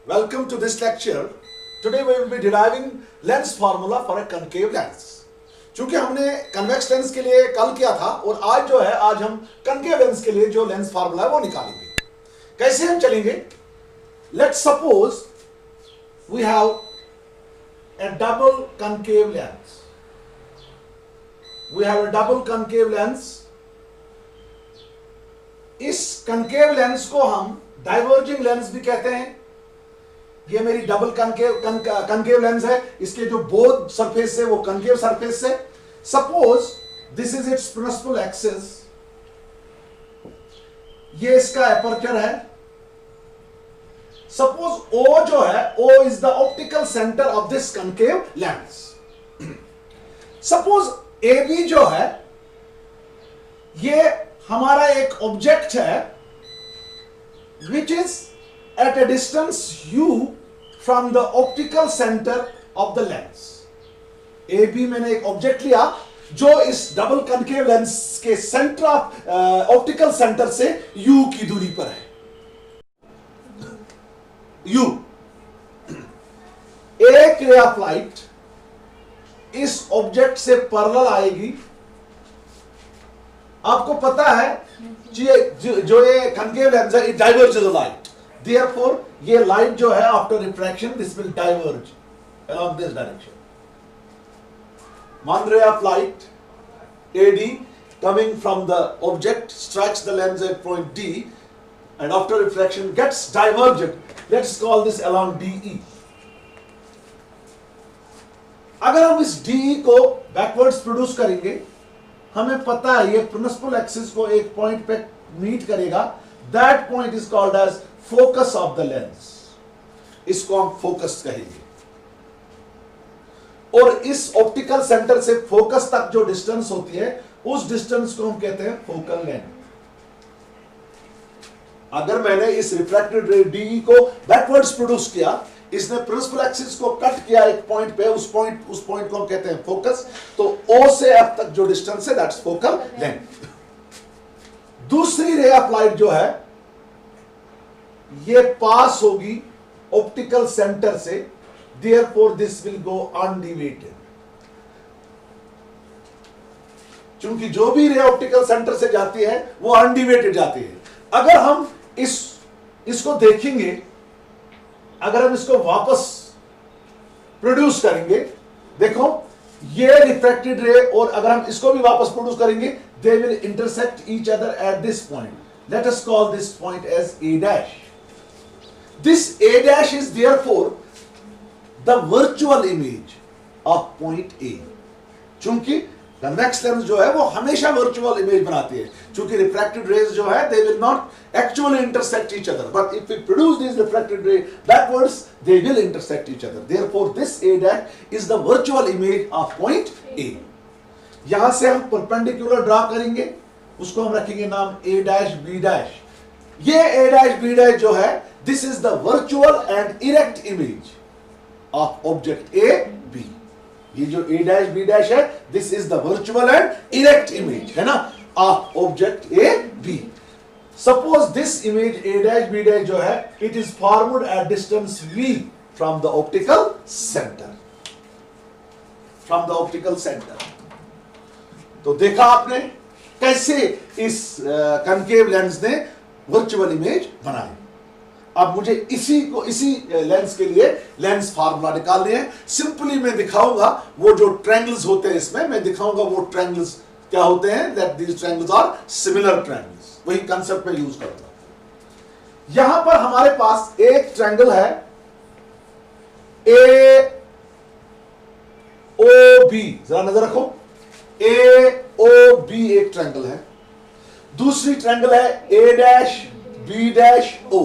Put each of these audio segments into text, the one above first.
Welcome to this lecture. Today we will be deriving lens formula for a concave lens. चूंकि हमने convex lens के लिए कल किया था और आज हम कनकेव लेंस के लिए जो लेंस फार्मूला है वो निकालेंगे. कैसे हम चलेंगे? Let's suppose we have a double concave lens. We have a double concave lens. इस कनकेव लेंस को हम डाइवर्जिंग लेंस भी कहते हैं. ये मेरी डबल कनकेव लेंस है. इसके जो बोथ सरफेस है वो कनकेव सरफेस से. Suppose this is its principal axis. ये इसका एपर्चर है. सपोज O जो है, O is the optical centre of this concave lens. Suppose AB जो है, ये हमारा एक ऑब्जेक्ट है which is at a distance U from the optical centre of the lens. AB मैंने एक ऑब्जेक्ट लिया जो इस डबल कनकेव लेंस के सेंटर ऑफ ऑप्टिकल सेंटर से U की दूरी पर है. U एक रे ऑफ लाइट इस ऑब्जेक्ट से पैरेलल आएगी. आपको पता है जो ये कनकेव लेंस है, it diverges the light. Therefore ये लाइट जो है after refraction this will diverge along this direction. One ray of light AD coming from the object strikes the lens at point D and after refraction gets diverged. Let's call this along DE. अगर हम इस DE को backwards produce करेंगे, हमें पता है ये principal axis को एक पॉइंट पे मीट करेगा. That point is called as focus of the lens. इसको हम फोकस कहेंगे. और इस ऑप्टिकल सेंटर से फोकस तक जो डिस्टेंस होती है उस डिस्टेंस को हम कहते हैं फोकल लेंथ. अगर मैंने इस रिफ्रैक्टेड रे DE को बैकवर्ड्स प्रोड्यूस किया, इसने प्रिंसिपल एक्सिस को कट किया एक पॉइंट पे, उस पॉइंट को हम कहते हैं फोकस. तो O से F तक जो डिस्टेंस है दैट्स फोकल लेंथ. दूसरी रे ऑफ लाइट जो है ये पास होगी ऑप्टिकल सेंटर से. Therefore this will go undeviated. क्योंकि जो भी रे ऑप्टिकल सेंटर से जाती है वो अनडिवेटेड जाती है. अगर हम इसको देखेंगे, अगर हम इसको वापस प्रोड्यूस करेंगे, देखो ये रिफ्रैक्टेड रे और अगर हम इसको भी वापस प्रोड्यूस करेंगे, they will intersect each other at this point. Let us call this point as A dash. This A dash is therefore the virtual image of point A. चूंकि कन्वेक्स लेंस जो है वो हमेशा वर्चुअल इमेज बनाती है. चूंकि refracted raise जो है they will not actually intersect each other, but if we produce these refracted ray backwards they will intersect each other. Therefore this A dash is the virtual image of point A. यहां से हम perpendicular draw करेंगे, उसको हम रखेंगे नाम A dash B dash. ये A dash B dash जो है this is the virtual and erect image of object A B. ये जो A dash B dash है this is the virtual and erect image है ना of object A B. Suppose this image A dash B dash जो है it is formed at distance V from the optical center. From the optical center. तो देखा आपने कैसे इस concave lens ने वर्चुअल इमेज बनाई. अब मुझे इसी लेंस के लिए लेंस फार्मूला निकालने हैं. सिंपली मैं दिखाऊंगा वो जो ट्रायंगल्स होते हैं इसमें, मैं दिखाऊंगा वो ट्रायंगल्स क्या होते हैं. That these triangles are similar triangles. वही कंसेप्ट में यूज करता हूं. यहां पर हमारे पास एक ट्रायंगल है AOB. जरा नजर रखो, AOB एक ट्रायंगल है. दूसरी ट्रायंगल है A dash B dash O.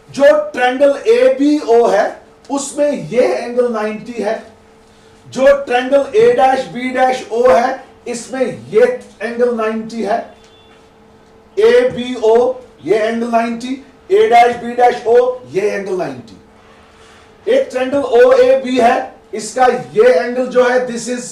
जो ट्रायंगल ABO है उसमें ये एंगल 90 है. जो triangle A dash B dash O है इसमें ये एंगल 90 है. ABO ये angle 90, A dash B dash O ये एंगल 90. एक ट्रायंगल OAB है, इसका ये एंगल जो है दिस इज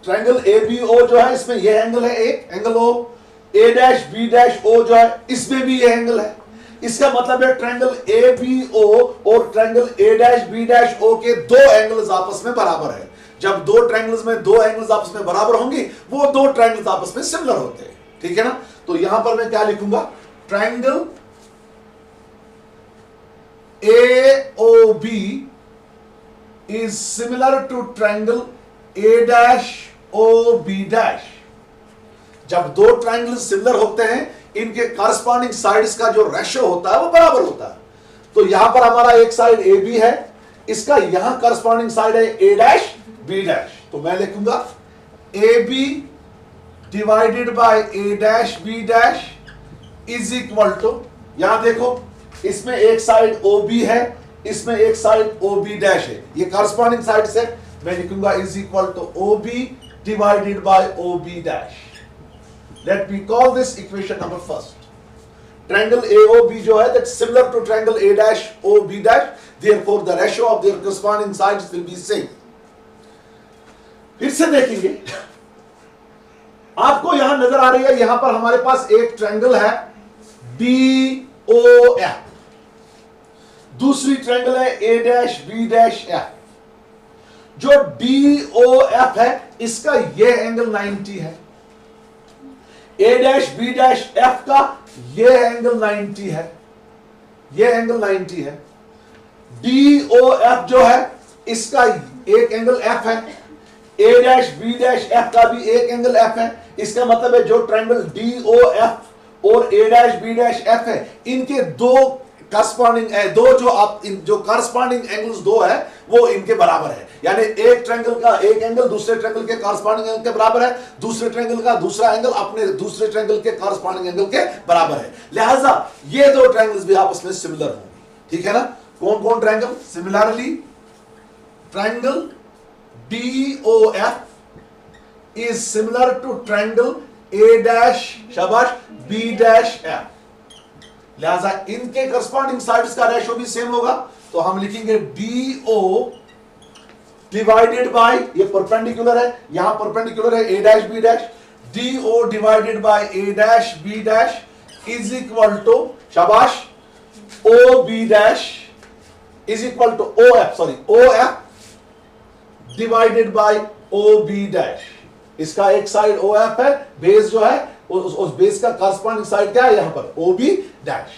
ट्रायंगल ABO जो है इसमें ये एंगल है, एक angle O. A dash B dash O जो है इसमें भी ये एंगल है. इसका मतलब है ट्रायंगल ए बी ओ और triangle A dash B dash O के दो एंगल्स आपस में बराबर है। जब दो ट्रायंगल्स में दो एंगल्स आपस में बराबर होंगे वो दो ट्रायंगल्स आपस में सिमिलर होते हैं, ठीक है ना। तो यहां पर मैं क्या लिखूंगा, triangle A O B is similar to triangle A dash O B dash. जब दो ट्रायंगल सिमिलर होते हैं इनके कॉरस्पॉन्डिंग साइड्स का जो रेशियो होता है वो बराबर होता है। तो यहां पर हमारा एक साइड ए बी है, इसका यहां कॉरस्पॉन्डिंग साइड है ए डैश बी डैश। तो मैं लिखूंगा A B divided by A dash B dash is equal to, यहां देखो इसमें एक साइड ओ बी है, इसमें एक साइड ओ बी डैश है, ये कॉरस्पॉन्डिंग साइड से मैं लिखूंगा is equal to O B divided by O B dash. Let me call this equation number first. Triangle AOB जो है that's similar to triangle A dash OB dash, therefore the ratio of their corresponding sides will be same। फिर से देखेंगे, आपको यहां नजर आ रही है, यहां पर हमारे पास एक ट्रायंगल है DOF, दूसरी ट्रायंगल है A dash B dash F। जो DOF है इसका ये एंगल 90 है, A dash B dash F का ये एंगल 90 है, ये एंगल 90 है। DOF जो है इसका एक एंगल F है, A dash B dash F का भी एक एंगल F है। इसका मतलब है जो ट्रायंगल DOF और A dash B dash F है इनके दो कॉरस्पॉन्डिंग जो कॉरस्पॉन्डिंग एंगल्स दो है वो इनके बराबर है। यानी एक ट्रायंगल का एक एंगल दूसरे ट्रायंगल के कॉरस्पॉन्डिंग एंगल के बराबर है, दूसरे ट्रायंगल का दूसरा एंगल अपने दूसरे ट्रायंगल के कॉरस्पॉन्डिंग एंगल के बराबर है। लिहाजा ये दो ट्रायंगल्स भी आपस में सिमिलर होंगे, ठीक है ना। कौन कौन triangle? Similarly triangle DOF is similar to triangle A dash शाबाश B dash F। लिहाजा इनके करस्पॉन्डिंग साइड्स का रेशियो भी सेम होगा। तो हम लिखेंगे DO डिवाइडेड बाय, ये परपेंडिकुलर है, यहां परपेंडिकुलर है A dash B dash, DO divided by A dash B dash is equal to शाबाश OB dash is equal to OF divided by OB dash। इसका एक साइड OF है, base जो है उस बेस का कॉरस्पॉन्डिंग साइड क्या है यहां पर OB डैश।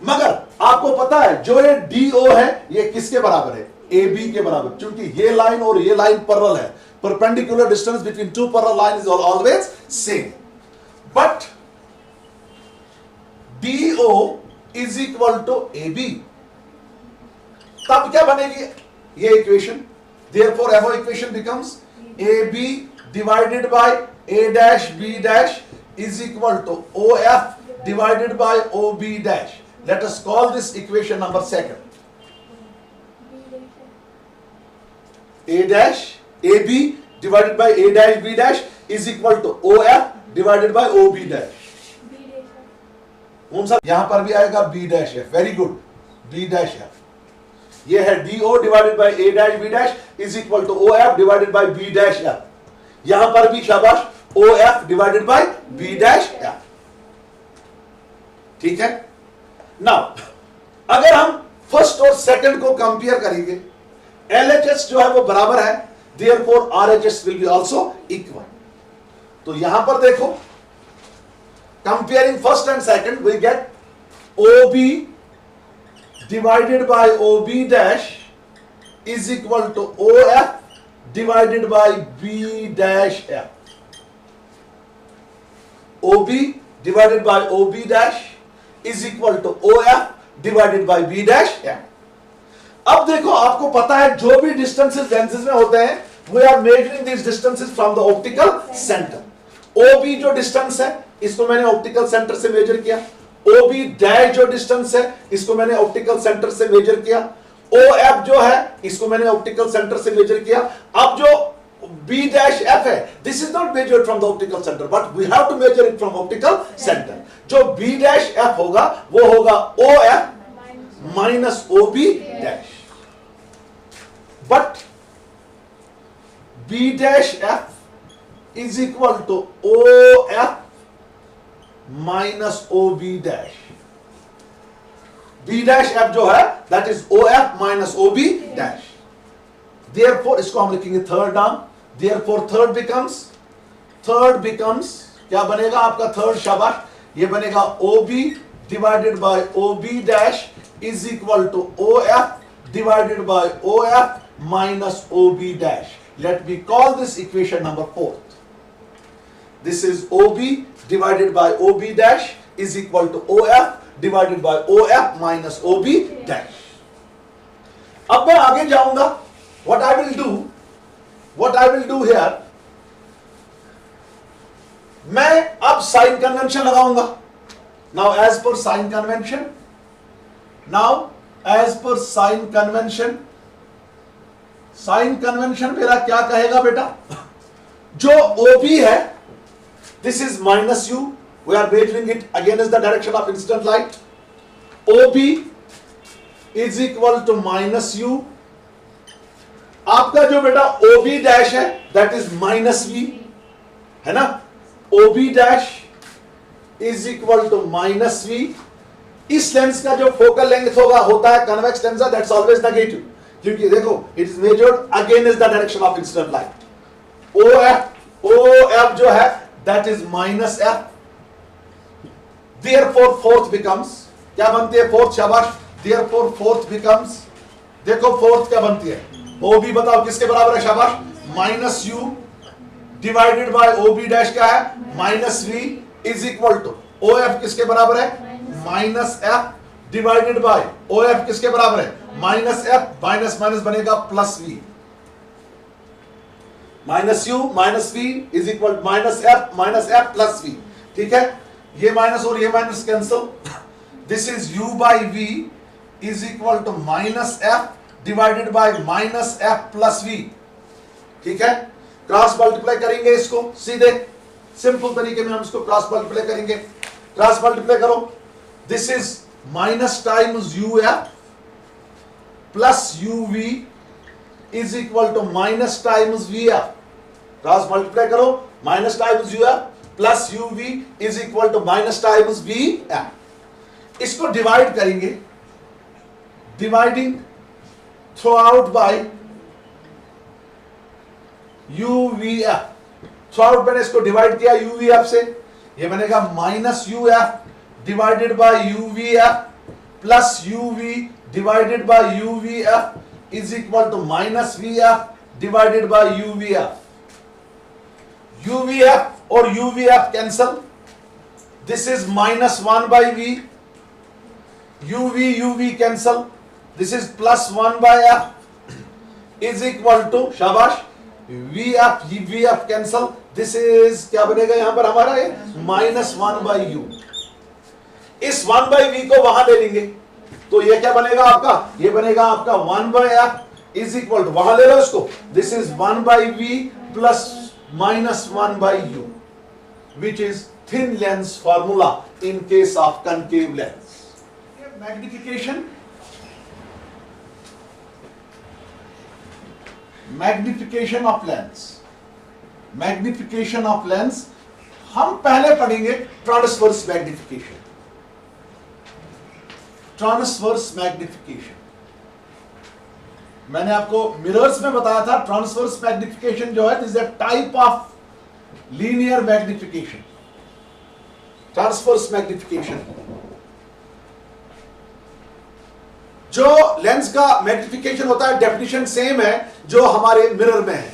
मगर आपको पता है जो ये DO है ये किसके बराबर है? AB के बराबर, क्योंकि ये लाइन और ये लाइन पैरेलल है। Perpendicular distance between two parallel line is always same. But DO is equal to AB, तब क्या बनेगी ये equation? Therefore above equation becomes AB divided by A dash B dash is equal to OF divided by OB dash. Let us call this equation number second. A dash AB divided by A dash B dash is equal to OF divided by OB dash. कौन सा? यहां पर भी आएगा B dash F। Very good, B dash F। ये है DO divided by A dash B dash is equal to OF divided by B dash F। यहां पर भी शाबाश OF divided bye B dash F, ठीक है। नाउ अगर हम फर्स्ट और सेकंड को कंपेयर करेंगे, LHS जो है वो बराबर है, therefore RHS will be also equal. तो यहां पर देखो, comparing first and second we get OB divided by OB dash is equal to OF divided by B dash F। OB divided by OB dash is equal to OF divided by B dash F। अब देखो, आपको पता है जो भी distances lenses में होते हैं we are measuring these distances from the optical center। OB जो डिस्टेंस है इसको मैंने ऑप्टिकल सेंटर से मेजर किया, OB डैश जो डिस्टेंस है इसको मैंने ऑप्टिकल सेंटर से मेजर किया, OF जो है इसको मैंने ऑप्टिकल सेंटर से मेजर किया। अब जो B dash F है, this is not measured from the optical centre but we have to measure it from optical centre. जो B dash F होगा वो होगा OF minus OB dash. But B dash F is equal to OF minus OB dash. B dash F जो है that is O F minus O B dash. Therefore इसको हम लिखेंगे third term, therefore third becomes क्या बनेगा आपका third, शाबाश, ये बनेगा O B divided by O B dash is equal to O F divided by O F minus O B dash. Let me call this equation number 4। This is O B divided by O B dash is equal to O F divided by O F minus O B dash. अब मैं आगे जाऊंगा, what I will do here, मैं अब sign convention लगाऊंगा। Now as per sign convention मेरा क्या कहेगा बेटा, जो OB है this is minus U, we are measuring it against the direction of incident light, OB is equal to minus U. आपका जो बेटा OB डैश है दैट इज माइनस V, है ना, OB dash is equal to minus V। इस lens का जो focal length होता है convex lens that's always negative, क्योंकि देखो it is measured against the direction of incident light. OF जो है that is minus F। Therefore fourth becomes, क्या बनती है फोर्थ, शाबाश, देयरफॉर फोर्थ बिकम्स, देखो फोर्थ क्या बनती है, OB बताओ किसके बराबर है, शाबाश, minus U divided by OB dash क्या है minus V is equal to OF किसके बराबर है minus F divided by OF किसके बराबर है माइनस F, माइनस माइनस बनेगा plus V, minus U minus V is equal minus F plus V। ठीक है, ये माइनस और ये माइनस cancel, this is U by V is equal to minus F divided by minus F plus V। ठीक है, क्रॉस मल्टीप्लाई करेंगे इसको सीधे सिंपल तरीके में, हम इसको क्रॉस मल्टीप्लाई करेंगे, क्रॉस मल्टीप्लाई करो, this is minus times UF plus UV is equal to minus times VF। Cross multiply करो, minus times UF plus UV is equal to minus times VF। इसको divide करेंगे, dividing throughout by UVF, throughout मैंने इसको divide किया UVF से, ये बनेगा minus UF divided by UVF plus UV divided by UVF is equal to minus VF divided by UVF। UVF और UVF cancel, this is minus 1 by V, UV cancel, this is plus 1 by F is equal to, शाबाश, VF cancel, this is क्या बनेगा यहां पर हमारा minus 1 by U। इस 1 by V को वहां ले लेंगे तो ये क्या बनेगा आपका, ये बनेगा आपका 1 by F is equal to, वहां ले लो इसको, this is 1 by V plus minus 1 by U, which is thin lens formula in case of concave lens. Magnification, magnification of lens, magnification of lens हम पहले पढ़ेंगे ट्रांसवर्स मैग्निफिकेशन, ट्रांसवर्स मैग्निफिकेशन मैंने आपको mirrors में बताया था। ट्रांसवर्स मैग्निफिकेशन जो है this is a type of linear magnification. Transverse magnification जो लेंस का मैग्निफिकेशन होता है डेफिनेशन सेम है जो हमारे मिरर में है।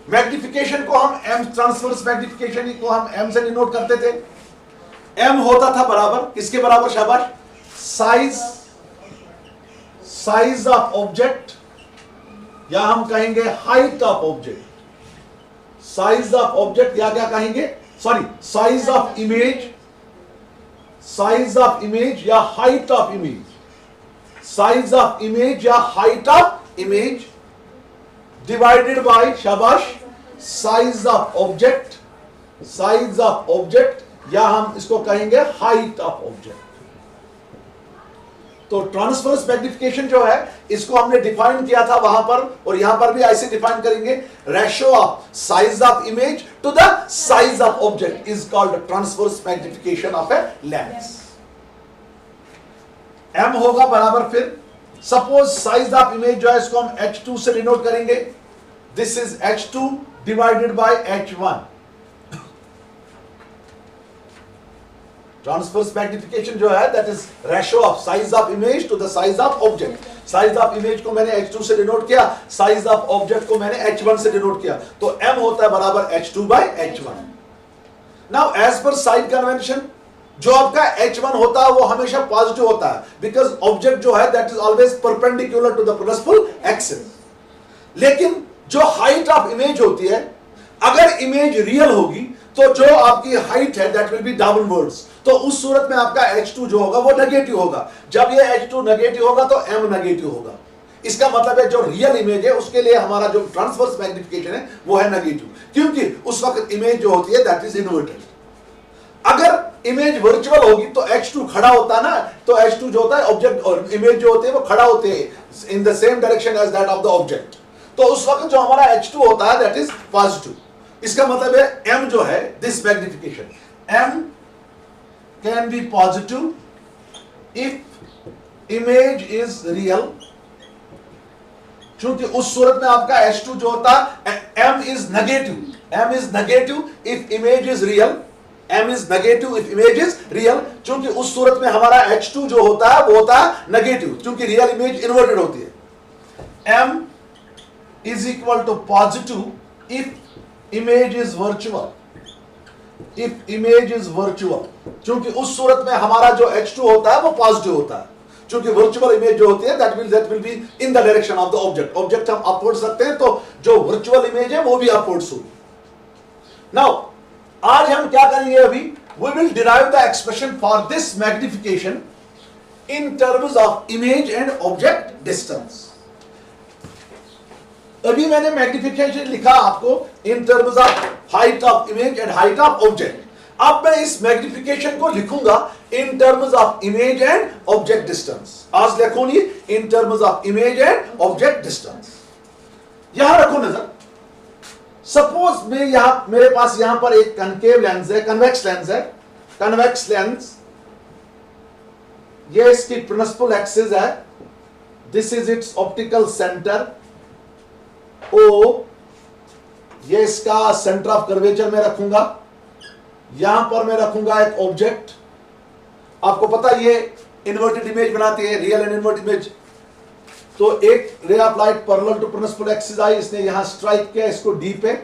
मैग्निफिकेशन को हम m, ट्रांसवर्स मैग्निफिकेशन को हम m से डिनोट करते थे। m होता था बराबर किसके बराबर, शाबाश, साइज ऑफ ऑब्जेक्ट, या हम कहेंगे height of object, size of object, या क्या कहेंगे, sorry, size of image, size of image या height of image, size of image या height of image divided by, शाबाश, size of object, size of object, या हम इसको कहेंगे हाइट ऑफ ऑब्जेक्ट। तो ट्रांसवर्स मैग्निफिकेशन जो है इसको हमने डिफाइन किया था वहां पर, और यहां पर भी ऐसे डिफाइन करेंगे, ratio of size of image to the size of object is called transverse magnification of a lens. m होगा बराबर, फिर सपोज साइज ऑफ इमेज जो है इसको हम h2 से डिनोट करेंगे, this is h2 divided by h1। Transverse magnification जो है that is ratio of size of image to the size of object. Size of image को मैंने h2 से डिनोट किया, साइज ऑफ ऑब्जेक्ट को मैंने h1 से डिनोट किया, तो m होता है बराबर h2 by h1। Now as per sign convention, जो आपका h1 होता है वो हमेशा पॉजिटिव होता है, बिकॉज ऑब्जेक्ट जो है that is always perpendicular to the principal axis. लेकिन जो हाइट ऑफ इमेज होती है, अगर इमेज रियल होगी तो जो आपकी हाइट है दैट विल बी डाउनवर्ड्स, तो उस सूरत में आपका h2 जो होगा वो नेगेटिव होगा। जब ये h2 नेगेटिव होगा तो m नेगेटिव होगा। इसका मतलब है जो रियल इमेज है उसके लिए हमारा जो ट्रांसवर्स मैग्निफिकेशन है वो है नेगेटिव, क्योंकि उस वक्त इमेज जो होती है दैट इज इन्वर्टेड। अगर इमेज वर्चुअल होगी तो h2 खड़ा होता है ना, तो h2 जो होता है ऑब्जेक्ट और इमेज जो होते हैं वो खड़ा होते हैं in the same direction as that of the object, तो उस वक्त जो हमारा h2 होता है दैट इज पॉजिटिव। इसका मतलब है m जो है this magnification m can be positive if image is real, क्योंकि उस सूरत में आपका h2 जो होता है m is negative if image is real, m is negative if image is real, क्योंकि उस सूरत में हमारा h2 जो होता है वो होता है नेगेटिव, क्योंकि रियल इमेज इन्वर्टेड होती है। m is equal to positive if image is virtual, क्योंकि उस सूरत में हमारा जो h2 होता है वो पॉजिटिव होता है, क्योंकि वर्चुअल इमेज जो होती है that will be in the direction of the object. Object हम अपवर्ड्स रखते हैं तो जो वर्चुअल इमेज है वो भी अपवर्ड्स होगी। नाउ आज हम क्या करेंगे, अभी we will derive the expression for this magnification in terms of image and object distance. अभी मैंने मैग्निफिकेशन लिखा आपको in terms of height of image and height of object. अब मैं इस मैग्निफिकेशन को लिखूंगा in terms of image and object distance. आज लिखूंगी in terms of image and object distance. यहां रखो नजर, सपोज मैं यहां मेरे पास यहां पर एक कनकेव लेंस है, कन्वेक्स लेंस है, कन्वेक्स लेंस, ये इसकी प्रिंसिपल एक्सिस है, this is it's optical centre O, ये इसका सेंटर ऑफ कर्वेचर में रखूंगा। यहां पर मैं रखूंगा एक ऑब्जेक्ट, आपको पता ये इन्वर्टेड इमेज बनाती है, रियल एंड इन्वर्टेड इमेज। तो एक ray of light parallel to principal axis आई, इसने यहां स्ट्राइक किया इसको डी पे,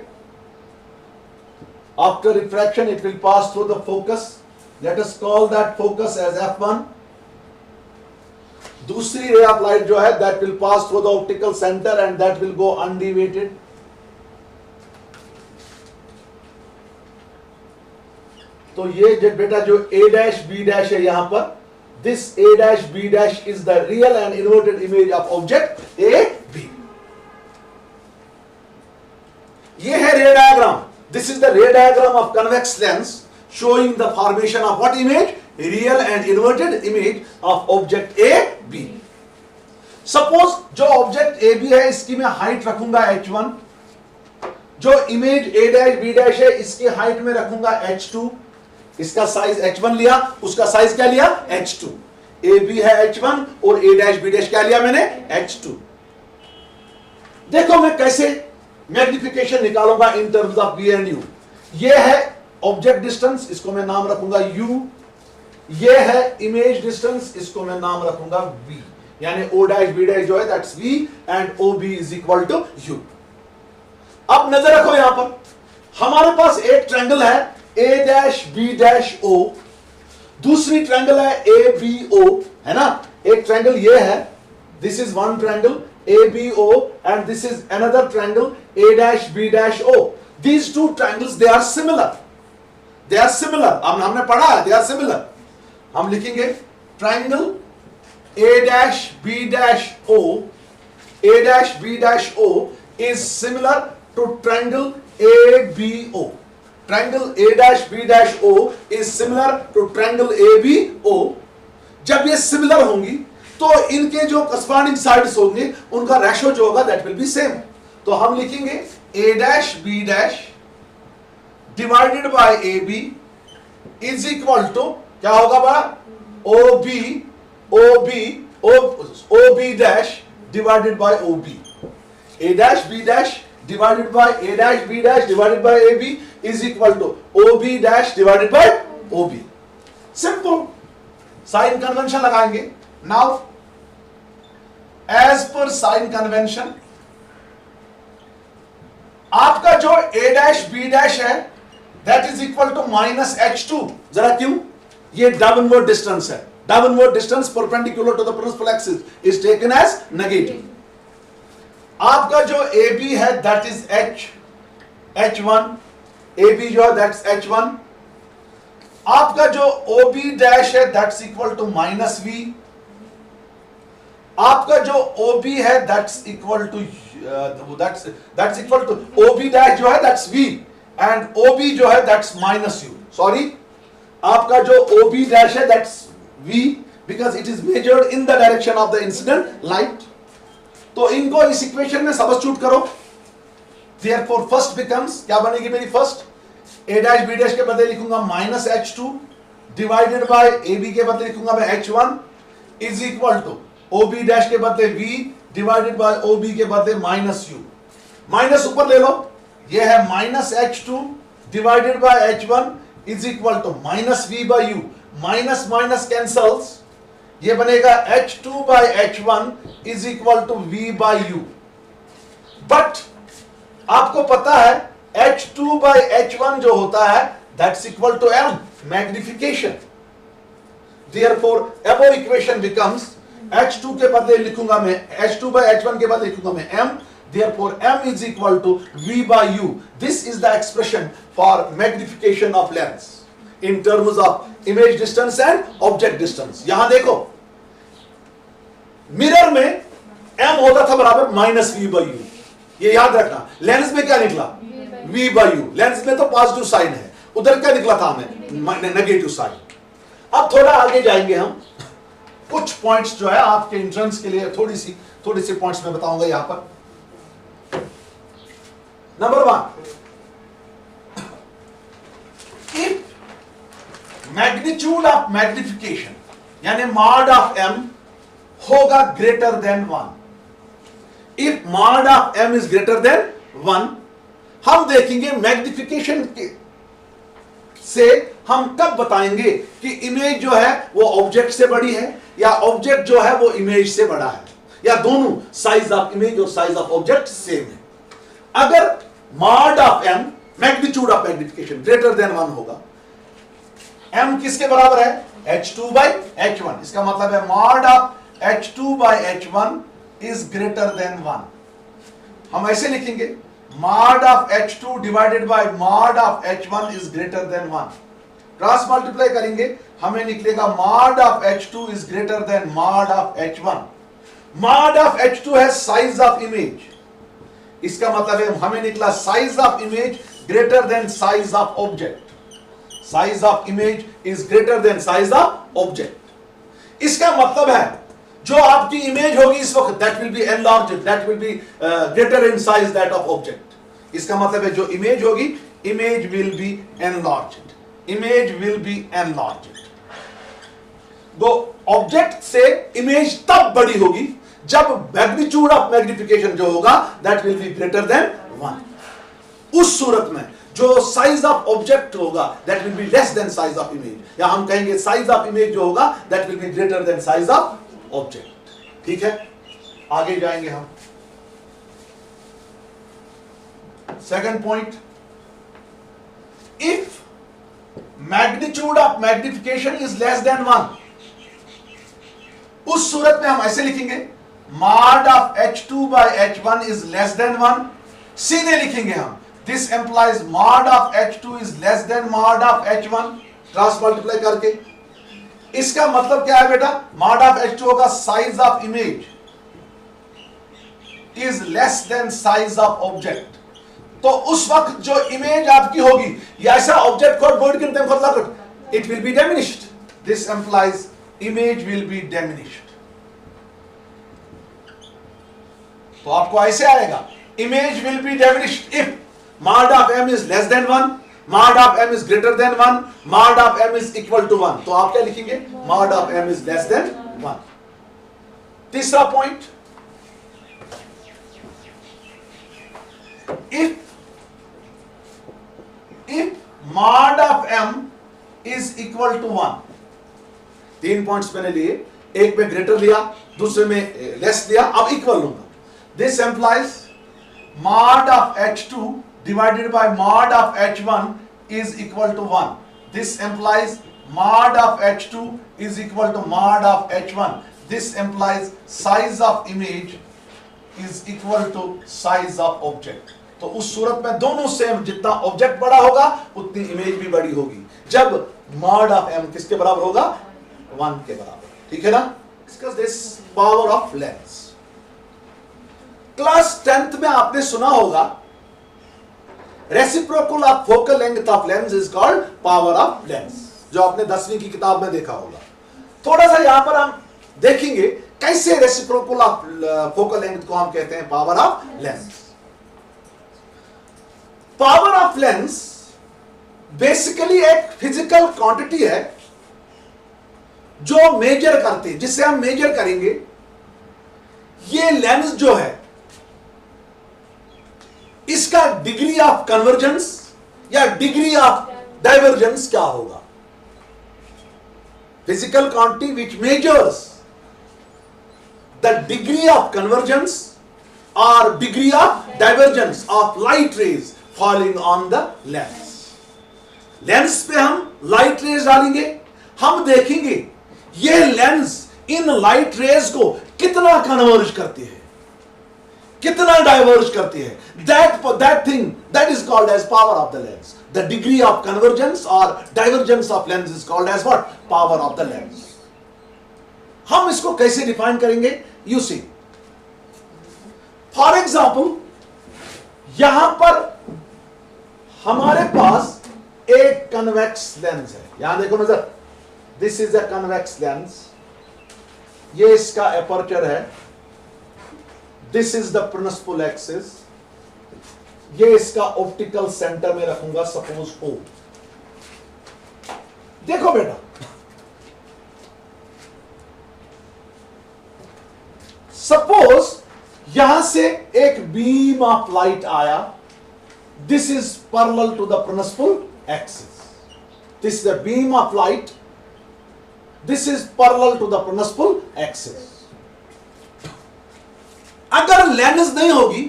after refraction it will pass through the focus, let us call that focus as f1। दूसरी रे ऑफ लाइट जो है that will pass through the optical centre and that will go undeviated. तो ये जो बेटा जो a dash b dash है यहां पर, this a dash b dash is the real and inverted image of object a b। ये है रे डायग्राम, दिस इज द रे diagram of convex lens showing the formation of what image? Real and inverted image of object A, B. Suppose जो object A B है इसकी मैं height रखूंगा h1, जो image a dash b dash है इसकी height में रखूंगा h2, इसका साइज h1 लिया, उसका साइज क्या लिया h2, a b है h1 और a डैश b डैश क्या लिया मैंने h2। देखो मैं कैसे मैग्निफिकेशन निकालूंगा इन terms of b and u। ये है ऑब्जेक्ट डिस्टेंस, इसको मैं नाम रखूंगा u, ये है इमेज डिस्टेंस, इसको मैं नाम रखूंगा v, यानी o डैश b डैश जो है that's v and ob is equal to u। अब नजर रखो यहां पर हमारे पास एक ट्रायंगल है a dash b dash o, दूसरी ट्रायंगल है a b o, है ना। एक ट्रायंगल ये है, this is one triangle a b o and this is another triangle a dash b dash o। These two triangles they are similar, हमने पढ़ा है, they are similar। हम लिखेंगे triangle a dash b dash o, a dash b dash o is similar to triangle a b o। Triangle a dash b dash o is similar to triangle a b o। जब ये similar होंगी तो इनके जो corresponding sides होंगे उनका ratio जो होगा दैट विल बी सेम। तो हम लिखेंगे a dash b dash divided by ab is equal to क्या होगा बड़ा ob OB dash divided by OB. A dash B dash divided by A dash B dash divided by AB is equal to OB dash divided by OB. Simple. Sign convention लगाएंगे. Now, as per sign convention, आपका जो A dash B dash है, that is equal to minus H2. जरा क्यों? ये downward distance है. Downward distance perpendicular to the principal axis is taken as negative. आपका जो AB है that is H1, AB जो है that's H1. आपका जो OB dash है that's equal to minus V. आपका जो OB है that's equal to that's equal to OB dash जो है that's V and OB जो है that's minus U. Sorry, आपका जो OB dash है that's V because it is measured in the direction of the incident light. तो इनको इस इक्वेशन में सबस्टिट्यूट करो. Therefore first becomes, क्या बनेगी मेरी first? A dash B dash के बदले लिखूंगा minus H2 divided by AB के बदले लिखूंगा मैं H1 is equal to OB dash के बदले V divided by OB के बदले minus U. माइनस ऊपर ले लो, ये है minus H2 divided by H1 is equal to minus V by U. Minus minus cancels, ये बनेगा H2 by H1 is equal to V by U. But आपको पता है H2 by H1 जो होता है that's equal to M, magnification. Therefore above equation becomes H2 के बदले लिखूंगा मैं H2 by H1 के बदले लिखूंगा मैं M. Therefore M is equal to V by U. This is the expression for magnification of lens in terms of image distance and object distance. यहां देखो, मिरर में M होता था बराबर माइनस V by U. ये याद रखना. Lens में क्या निकला? V by U. लेंस में तो पॉजिटिव साइन है, उधर क्या निकला था हमें? Negative sign. अब थोड़ा आगे जाएंगे हम. कुछ पॉइंट्स जो है आपके एंट्रेंस के लिए थोड़ी सी पॉइंट्स मैं बताऊंगा यहां पर. Number 1, if magnitude of magnification यानी मॉड ऑफ M होगा greater than 1. If mod of M is greater than 1, हम देखेंगे मैग्निफिकेशन से हम कब बताएंगे कि इमेज जो है वो ऑब्जेक्ट से बड़ी है या ऑब्जेक्ट जो है वो इमेज से बड़ा है, या दोनों साइज ऑफ इमेज और साइज ऑफ ऑब्जेक्ट सेम है. अगर mod of M magnitude of magnification greater than 1 होगा, M किसके बराबर है? H2 by H1. इसका मतलब है mod of H2 by H1 is greater than 1. हम ऐसे लिखेंगे, mod of H2 divided by mod of H1 is greater than 1. Cross multiply करेंगे, हमें निकलेगा mod of H2 is greater than mod of H1. Mod of H2 है size of image. इसका मतलब है हमें निकला size of image greater than size of object. Size of image is greater than size of object. इसका मतलब है जो आपकी इमेज होगी इस वक्त that will be enlarged, that will be greater in size that of object. इसका मतलब है जो इमेज होगी, image will be enlarged, image will be enlarged. तो ऑब्जेक्ट से इमेज तब बड़ी होगी जब मैग्नीट्यूड ऑफ मैग्निफिकेशन जो होगा that will be greater than 1. उस सूरत में जो साइज ऑफ ऑब्जेक्ट होगा that will be less than size of image, या हम कहेंगे साइज ऑफ इमेज जो होगा that will be greater than size of object. ठीक है, आगे जाएंगे हम. Second point, if magnitude of magnification is less than 1, उस सूरत में हम ऐसे लिखेंगे, mod of H2 by H1 is less than 1. सीधे लिखेंगे हम, this implies mod of H2 is less than mod of H1, cross multiply करके. इसका मतलब क्या है बेटा? mod of H2 होगा size of image is less than size of object. तो उस वक्त जो इमेज आपकी होगी या ऐसा ऑब्जेक्ट को अवॉइड करते हैं मतलब it will be diminished. This implies image will be diminished. तो आपको ऐसे आएगा, image will be diminished if mod of M is less than 1, mod of M is greater than 1, mod of M is equal to 1. तो आप क्या लिखेंगे? mod of M is less than 1. तीसरा point, if mod of m is equal to 1, 3 points मैंने लिए, एक में greater लिया, दूसरे में लेस लिया, अब इक्वल लूंगा. This implies mod of h2 divided by mod of h1 is equal to 1. This implies mod of h2 is equal to mod of h1. This implies size of image is equal to size of object. तो उस सूरत में दोनों same, जितना object बड़ा होगा उतनी image भी बड़ी होगी, जब mod of m किसके बराबर होगा? 1 के बराबर. ठीक है ना? Discuss this power of lens. Class 10th में आपने सुना होगा reciprocal of focal length of lens is called power of lens, जो आपने 10वीं की किताब में देखा होगा. थोड़ा सा यहां पर हम देखेंगे कैसे रेसिप्रोकल ऑफ फोकल लेंथ को हम कहते हैं power of lens. Power of lens basically एक फिजिकल क्वांटिटी है जो मेजर करती है, जिससे हम मेजर करेंगे ये लेंस जो है इसका डिग्री ऑफ कन्वर्जेंस या डिग्री ऑफ डाइवर्जेंस क्या होगा. Physical quantity which measures the degree of convergence और degree of divergence of light rays falling on the lens. Lens पे हम लाइट रेज डालेंगे, हम देखेंगे ये लेंस इन लाइट रेज को कितना कन्वर्ज करती है, कितना डाइवर्ज करती है. that thing that is called as power of the lens. The degree of convergence or divergence of lens is called as what? Power of the lens. हम इसको कैसे डिफाइन करेंगे? You see, for example, यहां पर हमारे पास एक convex lens है. यहां देखो नजर, this is a convex lens, ये इसका एपर्चर है, this is the principal axis, ये इसका ऑप्टिकल सेंटर में रखूंगा सपोज O. देखो बेटा, सपोज यहां से एक बीम ऑफ लाइट आया, this is parallel to the principal axis, this is the beam of light, this is parallel to the principal axis. अगर लेंस नहीं होगी,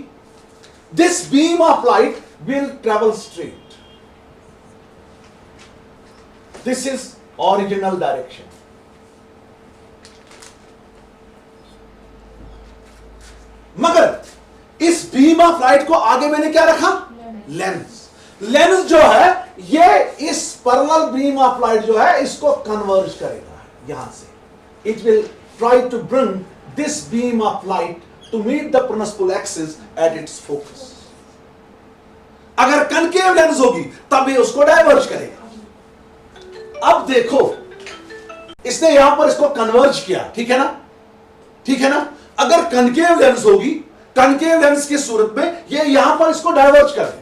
this beam of light will travel straight. This is original direction. मगर इस beam of light को आगे मैंने क्या रखा? लेंस. लेंस जो है ये इस पैरेलल बीम ऑफ लाइट जो है इसको कन्वर्ज करेगा यहां से. It will try to bring this beam of light to meet the principal axis at its focus. अगर कनकेव लेंस होगी तब ये उसको डाइवर्ज करेगा. अब देखो, इसने यहां पर इसको कन्वर्ज किया, ठीक है ना? ठीक है ना? अगर कनकेव लेंस होगी, कनकेव लेंस की सूरत में ये यहां पर इसको डाइवर्ज कर दे.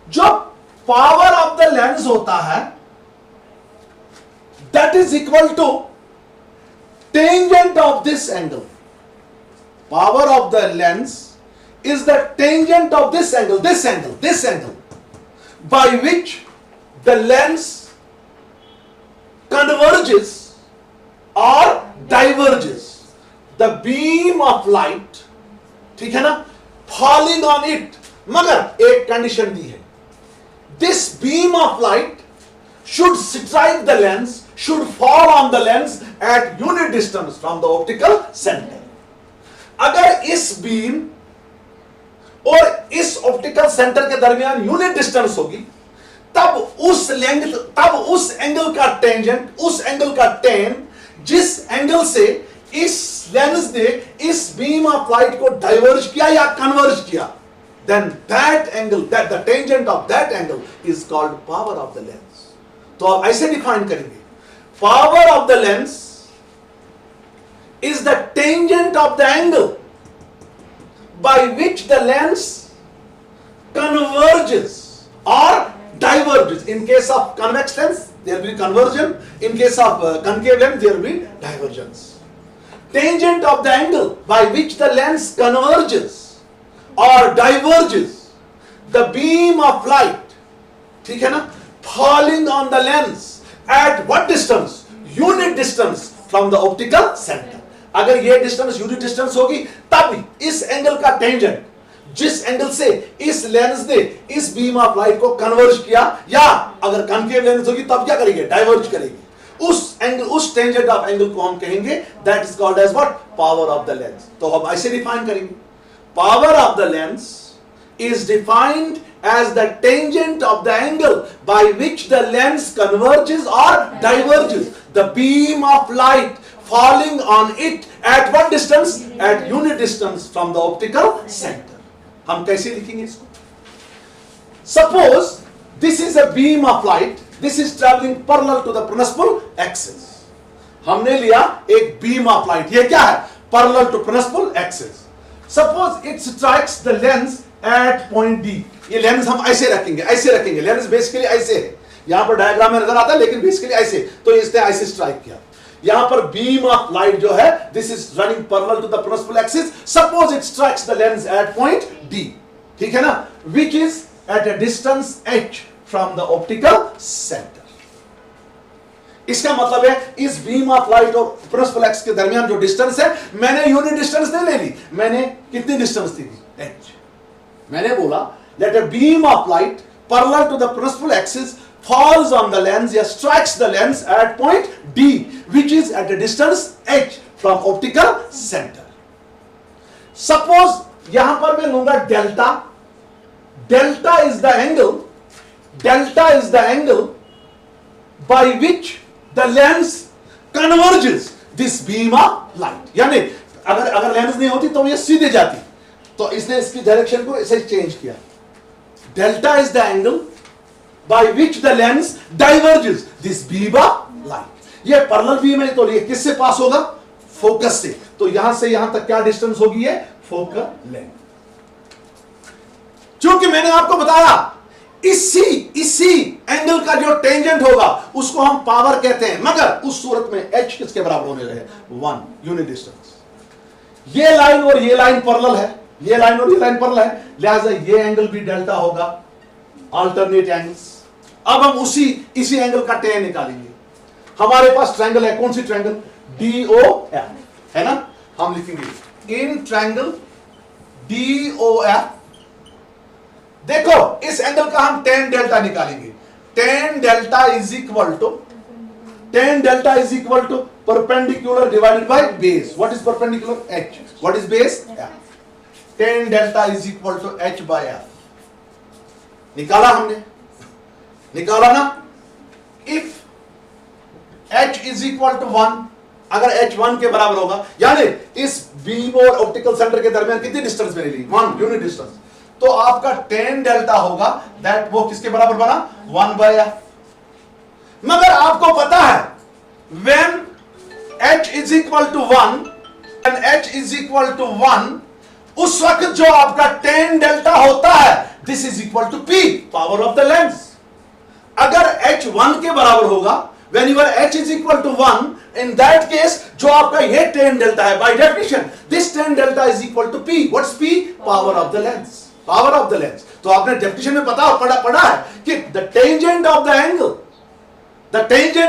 जो पावर ऑफ द लेंस होता है that is equal to tangent of this angle. Power of the lens is the tangent of this angle, by which the lens converges or diverges. The beam of light, ठीक है ना, falling on it. मगर एक condition दी है, this beam of light should strike the lens, should fall on the lens at unit distance from the optical center. अगर इस beam और इस ऑप्टिकल सेंटर के दरमियान यूनिट डिस्टेंस होगी, तब उस लेंथ, तब उस एंगल का टेंजेंट, उस एंगल का टेन, जिस एंगल से इस लेंस ने इस बीम ऑफ लाइट को डाइवर्ज किया या कन्वर्ज किया, then that angle, that the tangent of that angle is called power of the lens. तो आप ऐसे डिफाइन करेंगे, power of the lens is the tangent of the angle by which the lens converges or diverges. In case of convex lens, there will be conversion. In case of concave lens, there will be divergence. Tangent of the angle by which the lens converges or diverges the beam of light, ठीक है ना, falling on the lens at what distance? Unit distance from the optical center. अगर ये distance unit distance होगी तब इस angle का tangent, जिस एंगल से इस लेंस ने इस बीम ऑफ लाइट को कन्वर्ज किया, या अगर कॉन्केव लेंस होगी तब क्या करेगी? डाइवर्ज करेगी। उस एंगल, उस टेंजेंट ऑफ एंगल को हम कहेंगे that is called as what? Power of the lens. तो हम ऐसे डिफाइन करेंगे, power of the lens is defined as the tangent of the angle by which the lens converges or diverges the beam of light falling on it at what distance? At unit distance from the optical center. हम कैसे लिखेंगे इसको? Suppose this is a beam of light, this is traveling parallel to the principal axis. हमने लिया एक beam of light, ये क्या है? Parallel to principal axis. Suppose it strikes the lens at point D. ये लेंस हम ऐसे रखेंगे, लेंस बेसिकली ऐसे है, यहां पर डायग्राम में नजर आता है लेकिन बेसिकली ऐसे, तो इसने ऐसे स्ट्राइक किया। यहां पर बीम ऑफ लाइट जो है, this is running parallel to the principal axis, suppose it strikes the lens at point D, ठीक है ना, which is at a distance h from the optical centre. इसका मतलब है इस बीम ऑफ लाइट और प्रिंसिपल एक्सिस के दरमियान जो डिस्टेंस है, मैंने यूनिट डिस्टेंस नहीं ले ली, मैंने कितनी डिस्टेंस दी? h। मैंने बोला that a beam of light parallel to the principal axis falls on the lens or strikes the lens at point D, which is at a distance h from optical center. Suppose यहां पर मैं लूंगा delta, delta is the angle by which the lens converges this beam of light. यानी अगर lens नहीं होती तो ये सीधे जाती, तो इसने इसकी डायरेक्शन को ऐसे चेंज किया। Delta is the angle by which the lens diverges this beam of light. ये पैरेलल बीम है, तो ये किससे पास होगा? फोकस से। तो यहां से यहां तक क्या डिस्टेंस होगी? ये फोकल लेंथ। क्योंकि मैंने आपको बताया इसी एंगल का जो टेंजेंट होगा उसको हम पावर कहते हैं, मगर उस सूरत में h किसके बराबर होने रहे? 1 यूनिट डिस्टेंस। ये लाइन और ये लाइन पैरेलल है, ये लाइन और ये लाइन पैरेलल है, लिहाजा ये एंगल भी डेल्टा होगा, अल्टरनेट एंगल्स। अब हम इसी एंगल का टेन निकालेंगे। हमारे पास ट्रायंगल है, कौन सी ट्रायंगल? DOF है ना, हम लिखेंगे इन ट्रायंगल DOF। देखो इस एंगल का हम टेन डेल्टा निकालेंगे। Tan delta is equal to perpendicular divided by base. What is perpendicular? h। What is base? f। tan delta is equal to h by f। निकाला हमने, निकाला ना। if h is equal to 1, अगर h 1 के बराबर होगा, यानी इस बीम और ऑप्टिकल सेंटर के दरमियान कितनी डिस्टेंस मैंने ली? 1 यूनिट डिस्टेंस। तो आपका tan डेल्टा होगा दैट वो किसके बराबर बना? 1 by f। मगर आपको पता है when h is equal to 1 and h is equal to 1, उस वक्त जो आपका tan डेल्टा होता है this is equal to P, power of the lens. अगर h 1 के बराबर होगा, when your h is equal to 1, in that case जो आपका ये tan डेल्टा है, by definition this tan delta is equal to P। what's P? Power of the lens, power of the lens. तो आपने definition में पढ़ा है कि the tangent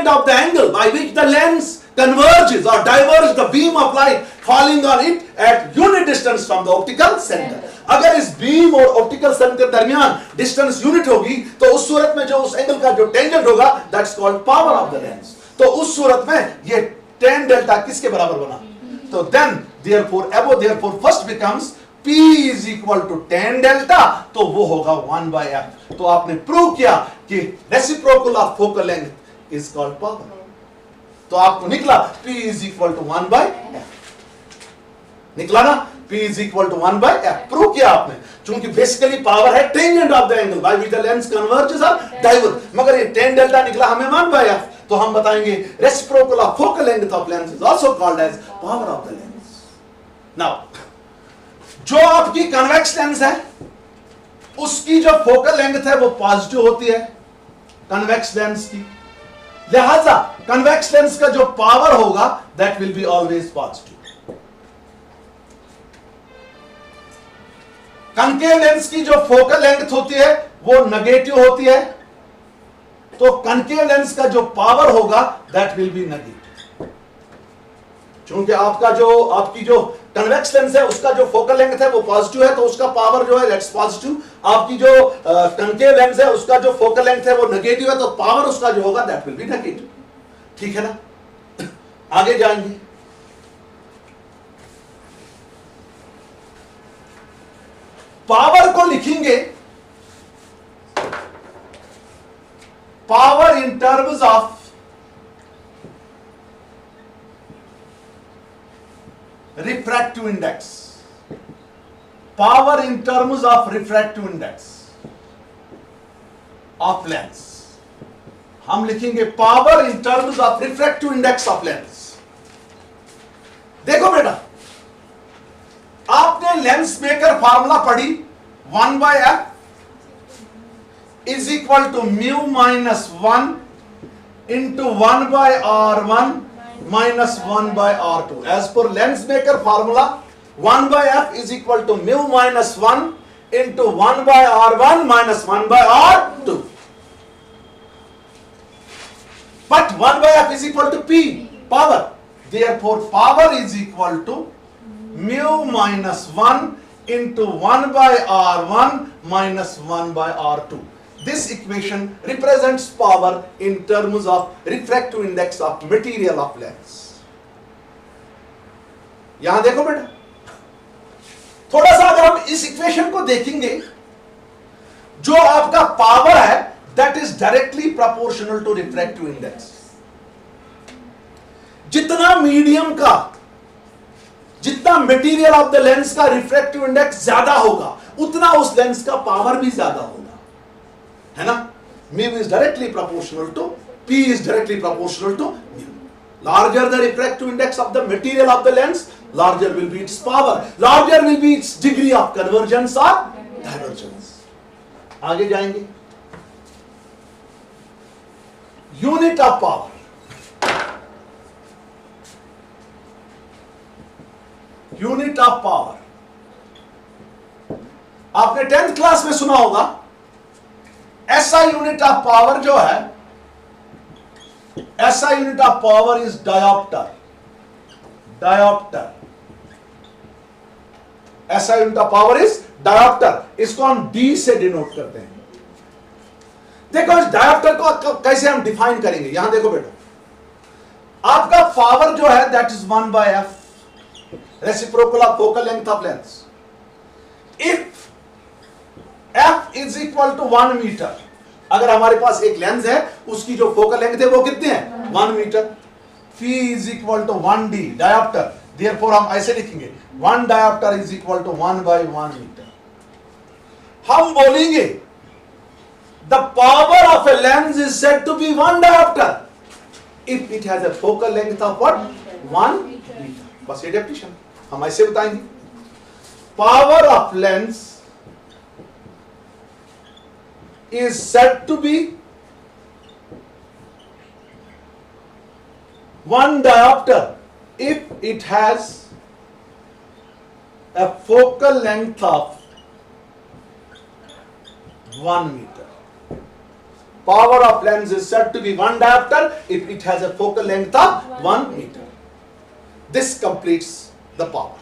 of the angle by which the lens converges or diverges the beam of light falling on it at unit distance from the optical center। अगर इस beam और optical centre के दरमियान डिस्टेंस यूनिट होगी तो उस सूरत में जो उस एंगल का जो टेंजेंट होगा that's called power of the lens. तो उस सूरत में ये tan डेल्टा किसके बराबर बना? तो then therefore first becomes P is equal to tan delta, तो वो होगा 1 by f। तो आपने प्रूव किया कि reciprocal of focal length is called power. तो आपको निकला P is equal to 1 by f। निकला ना, P is equal to 1 by f। Prove किया आपने, क्योंकि बेसिकली पावर है tangent of the angle by which the lens converges और डाइवर्ज। मगर ये tan डेल्टा निकला हमें 1 by f, तो हम बताएंगे reciprocal of focal length of lens is also called as power of the lens. Now जो आपकी कन्वेक्स लेंस है उसकी जो फोकल लेंथ है वो पॉजिटिव होती है कन्वेक्स लेंस की, लिहाजा कन्वेक्स लेंस का जो पावर होगा that will be always positive. Concave lens की जो फोकल लेंथ होती है वो नेगेटिव होती है, तो कनकेव लेंस का जो पावर होगा दैट विल बी नेगेटिव। क्योंकि आपकी जो कन्वेक्स लेंस है उसका जो फोकल लेंथ है वो पॉजिटिव है, तो उसका पावर जो है दैट्स पॉजिटिव। आपकी जो कनकेव लेंस है उसका जो फोकल लेंथ है वो नेगेटिव है, तो पावर उसका जो होगा दैट विल बी नेगेटिव। ठीक है ना? आगे जाएंगे। पावर को लिखेंगे power in terms of refractive index, power in terms of refractive index of lens। हम लिखेंगे power in terms of refractive index of lens। देखो बेटा, आपने लेंस मेकर फार्मूला पढ़ी 1/f is equal to mu minus 1 into 1/r1 minus 1/r2। as per lens maker formula 1/f is equal to mu minus 1 into 1/r1 minus 1/r2, but 1/f is equal to p, power, therefore power is equal to mu minus 1 into 1/r1 minus 1/r2। This equation represents power in terms of refractive index of material of lens। यहां देखो बेटा, थोड़ा सा अगर हम इस equation को देखेंगे, जो आपका पावर है that is directly proportional to refractive index. जितना मीडियम का, जितना मटेरियल ऑफ द लेंस का रिफ्रैक्टिव इंडेक्स ज्यादा होगा उतना उस लेंस का पावर भी ज्यादा होगा, है ना? mu is directly proportional to p is directly proportional to mu। larger the refractive index of the material of the lens, larger will be its power, larger will be its degree of convergence or divergence। आगे जाएंगे। Unit of power, unit of power आपने 10th class में सुना होगा। SI unit of power जो है, SI unit of power is dioptre. Dioptre, SI unit of power is dioptre. इसको हम D से डिनोट करते हैं। देखो इस डायोप्टर को कैसे हम डिफाइन करेंगे, यहां देखो बेटा, आपका पावर जो है that is 1/f, reciprocal of focal length of lens. If f is equal to 1 metre, अगर हमारे पास एक लेंस है उसकी जो फोकल लेंथ है वो कितने हैं 1 metre, phi is equal to 1d dioptre, therefore हम ऐसे लिखेंगे 1 dioptre is equal to 1/1 metre. हम बोलेंगे the power of a lens is said to be 1 dioptre if it has a focal length of what 1 metre. बस ये definition हम ऐसे बताएंगे, power of lens is said to be 1 diopter if it has a focal length of 1 meter। Power of lens is said to be 1 diopter if it has a focal length of 1 meter। This completes the power।